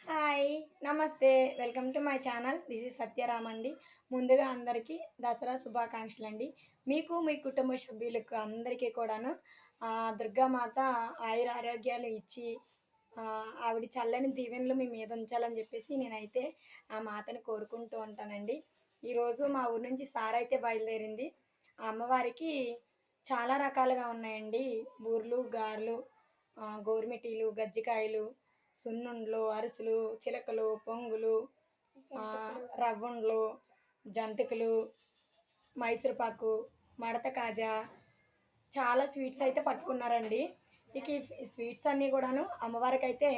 Hi! నమస్తే. Welcome to my channel. This is Satyaram అండి. ముందుగా అందరికీ దసరా శుభాకాంక్షలండి. మీకు, మీ కుటుంబ సభ్యులకు అందరికీ కూడాను దుర్గామాత ఆయురారోగ్యాలు ఇచ్చి ఆవిడ చల్లని దీవెనలు మీ మీద ఉంచాలని జెప్పేసి నేనైతే ఆ మాతని కోరుకుంటూ ఉంటానండి. ఈరోజు మా ఊరు నుంచి సారైతే బయలుదేరింది. ఆ అమ్మవారికి చాలా రకాలుగా ఉన్నాయండి. బూర్లు, గారెలు, గోరుమిటీలు, గజ్జికాయలు, సున్నుండలు, అరిసెలు, చిలకలు, పొంగులు, రవ్వుండలు, జంతికలు, మైసూర్ పాకు, మడత కాజా, చాలా స్వీట్స్ అయితే పట్టుకున్నారండి. ఇక ఈ స్వీట్స్ అన్నీ కూడాను అమ్మవారికైతే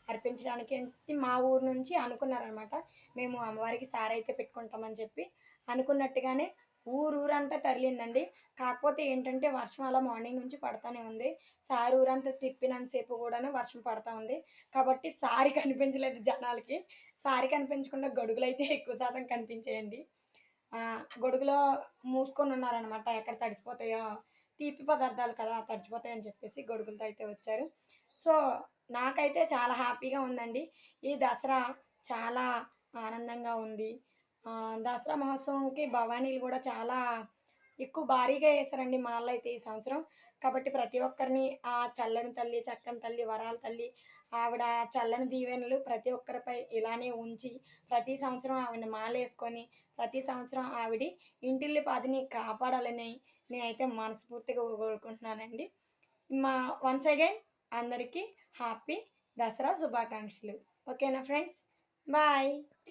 అర్పించడానికి మా ఊరు నుంచి అనుకున్నారనమాట. మేము అమ్మవారికి సారైతే పెట్టుకుంటామని చెప్పి అనుకున్నట్టుగానే ఊరూరంతా తరలిందండి. కాకపోతే ఏంటంటే వర్షం అలా మార్నింగ్ నుంచి పడతానే ఉంది. సారి ఊరంతా తిప్పినంత సేపు కూడాను వర్షం పడతా ఉంది. కాబట్టి సారి కనిపించలేదు జనాలకి. సారి కనిపించకుండా గొడుగులైతే ఎక్కువ శాతం కనిపించాయండి. గొడుగులో మూసుకొనున్నారనమాట. ఎక్కడ తడిసిపోతాయో, తీపి పదార్థాలు కదా! తడిచిపోతాయని చెప్పేసి గొడుగులతో అయితే వచ్చారు. సో, నాకైతే చాలా హ్యాపీగా ఉందండి. ఈ దసరా చాలా ఆనందంగా ఉంది. దసరా మహోత్సవంకి భవానీలు గూడా చాలా ఎక్కువ భారీగా ఏశారండి మాలైతే ఈ సంవత్సరం. కాబట్టి ప్రతి ఒక్కరిని ఆ చల్లని తల్లి, చక్కని తల్లి, వరాల తల్లి ఆవిడ చల్లని దీవెనలు ప్రతి ఒక్కరిపై ఇలానే ఉంచి, ప్రతి సంవత్సరం ఆవిడని మాలేసుకొని, ప్రతి సంవత్సరం ఆవిడి ఇంటిల్లిపాదిని కాపాడాలని నేనైతే మనస్ఫూర్తిగా కోరుకుంటున్నానండి. మా వన్స్ అగైన్ అందరికీ హ్యాపీ దసరా శుభాకాంక్షలు. ఓకేనా ఫ్రెండ్స్? బాయ్.